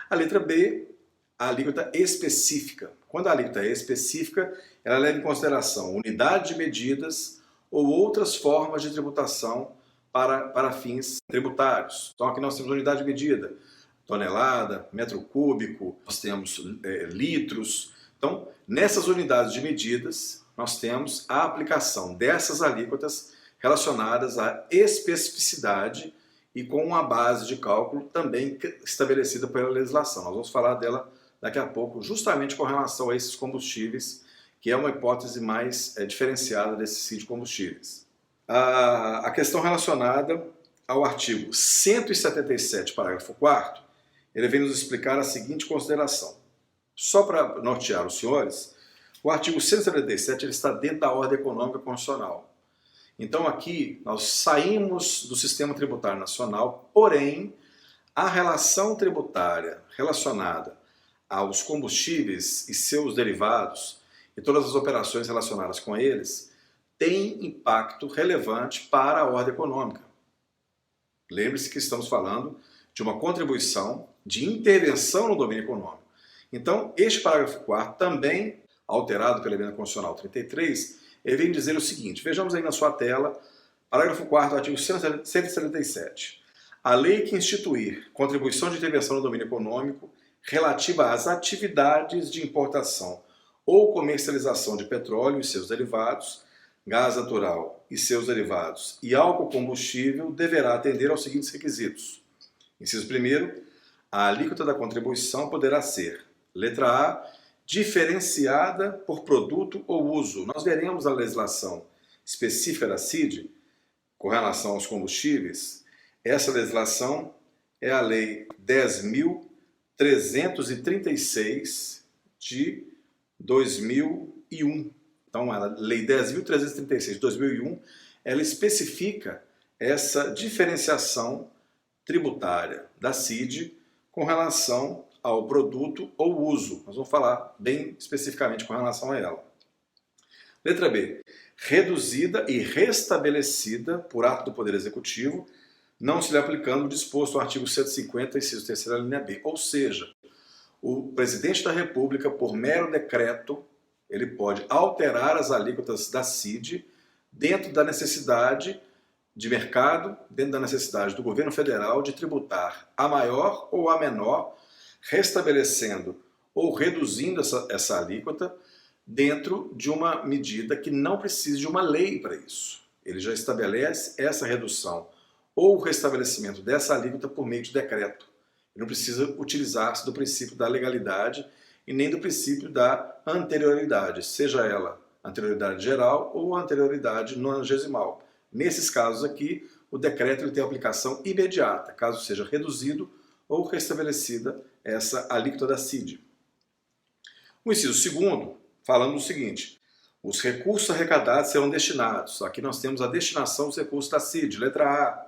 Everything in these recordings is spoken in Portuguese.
A letra B, a alíquota específica. Quando a alíquota é específica, ela leva em consideração unidade de medidas ou outras formas de tributação para fins tributários. Então aqui nós temos unidade de medida, tonelada, metro cúbico, nós temos litros. Então, nessas unidades de medidas, nós temos a aplicação dessas alíquotas relacionadas à especificidade e com uma base de cálculo também estabelecida pela legislação. Nós vamos falar dela daqui a pouco, justamente com relação a esses combustíveis, que é uma hipótese mais diferenciada desse CID de combustíveis. A questão relacionada ao artigo 177, parágrafo 4º, ele vem nos explicar a seguinte consideração. Só para nortear os senhores, o artigo 177 ele está dentro da ordem econômica constitucional. Então aqui nós saímos do sistema tributário nacional, porém a relação tributária relacionada aos combustíveis e seus derivados e todas as operações relacionadas com eles tem impacto relevante para a ordem econômica. Lembre-se que estamos falando de uma contribuição de intervenção no domínio econômico. Então, este parágrafo 4º, também alterado pela Emenda Constitucional 33, ele vem dizer o seguinte, vejamos aí na sua tela, parágrafo 4º, artigo 177. A lei que instituir contribuição de intervenção no domínio econômico relativa às atividades de importação ou comercialização de petróleo e seus derivados, gás natural e seus derivados e álcool combustível deverá atender aos seguintes requisitos. Inciso 1º, a alíquota da contribuição poderá ser, letra A, diferenciada por produto ou uso. Nós veremos a legislação específica da CID com relação aos combustíveis. Essa legislação é a Lei 10.336 de 2001. Então, a Lei 10.336 de 2001, ela especifica essa diferenciação tributária da CID com relação ao produto ou uso. Nós vamos falar bem especificamente com relação a ela. Letra B. Reduzida e restabelecida por ato do Poder Executivo, não se lhe aplicando o disposto no artigo 150, inciso 3º, linha B. Ou seja, o Presidente da República, por mero decreto, ele pode alterar as alíquotas da CID dentro da necessidade de mercado, dentro da necessidade do governo federal de tributar a maior ou a menor, restabelecendo ou reduzindo essa alíquota dentro de uma medida que não precise de uma lei para isso. Ele já estabelece essa redução ou o restabelecimento dessa alíquota por meio de decreto. Ele não precisa utilizar-se do princípio da legalidade e nem do princípio da anterioridade, seja ela anterioridade geral ou anterioridade nonagesimal. Nesses casos aqui, o decreto ele tem aplicação imediata, caso seja reduzido ou restabelecida essa alíquota da CID. O inciso 2º, falando o seguinte, os recursos arrecadados serão destinados, aqui nós temos a destinação dos recursos da CID, letra A,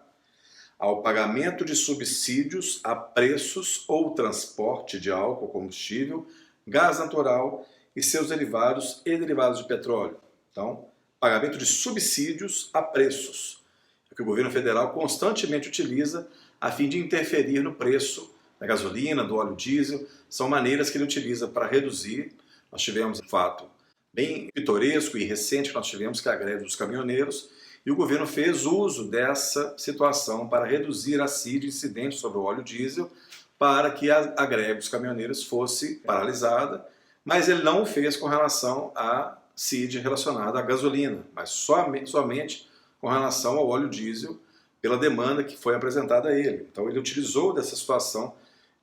ao pagamento de subsídios a preços ou transporte de álcool, combustível, gás natural e seus derivados e derivados de petróleo. Então, pagamento de subsídios a preços, que o governo federal constantemente utiliza a fim de interferir no preço da gasolina, do óleo diesel, são maneiras que ele utiliza para reduzir. Nós tivemos um fato bem pitoresco e recente que nós tivemos, que é a greve dos caminhoneiros, e o governo fez uso dessa situação para reduzir a CID incidente sobre o óleo diesel, para que a greve dos caminhoneiros fosse paralisada, mas ele não o fez com relação à CID relacionada à gasolina, mas somente com relação ao óleo diesel, pela demanda que foi apresentada a ele. Então ele utilizou dessa situação,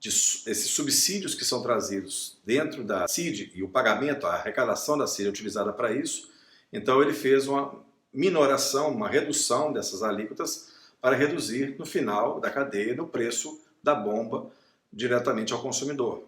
esses subsídios que são trazidos dentro da CID e o pagamento, a arrecadação da CID é utilizada para isso, então ele fez uma minoração, uma redução dessas alíquotas para reduzir no final da cadeia, no preço da bomba, diretamente ao consumidor.